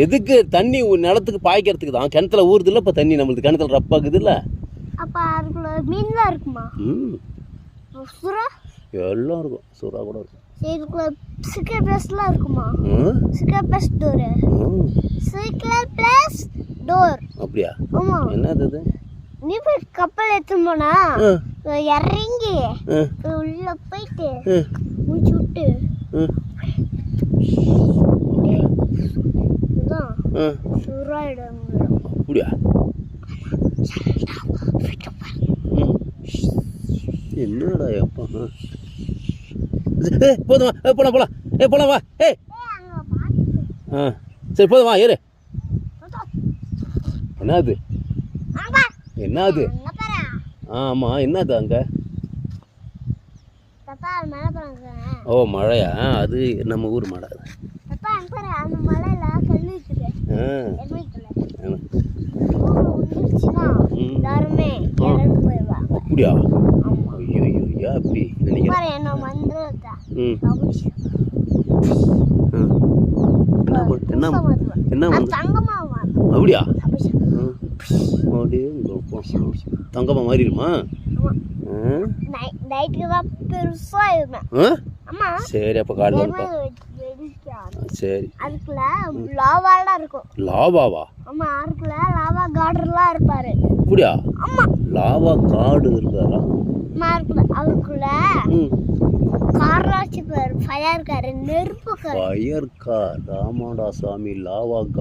எதுக்கு தண்ணி நிலத்துக்கு பாய்க்கிறதுக்கு தான். கிணத்துல ஊறுது இல்லை இப்போ தண்ணி, நம்மளுக்கு கிணத்துல ரப்பாக்குது இல்லை. அப்போ அதுக்குள்ள மீன்லாம் இருக்குமா? சுறா எல்லாம் இருக்கும், சுறா கூட இருக்கும். இதுக்குள்ள சிக்கர் பிளஸ்லாம் இருக்குமா? Shikhar plus door, Shikhar plus door. அப்படியா? ஆமா. என்னது இது? நீ போய் கப்பல் எடுத்துன்னு போனா இறங்கி உள்ள போயிட்டு மூச்சு விட்டு இதுதான் சுறா இடம். அப்படியா? என்னடா அப்பா. போதுமா? போலாம் போலாம். போலாம் வா. சரி போதும் வா, ஏறு. என்னது என்னது? ஆமா, என்னது அங்க? ஓ மழையா? அது நம்ம ஊர் மழை. அப்படியா? ஐயோ அப்படி என்ன அப்படியா? தங்கமா மாறிடுமா? சரி அப்ப காலைல சரி. அதுக்குள்ள லாவாலாம் இருக்கும். லாவாவா? ஆமா, அதுக்குள்ள லாவா காடுலாம் இருப்பாரு. அப்படியா? ஆமா, லாவா காடு இருக்காரா? அதுக்குள்ள கார்லாம் வச்சுப்பாரு. ஃபயர் கார், நெருப்பு கார். Fire car. ராமாடா சாமி, லாவா கார்.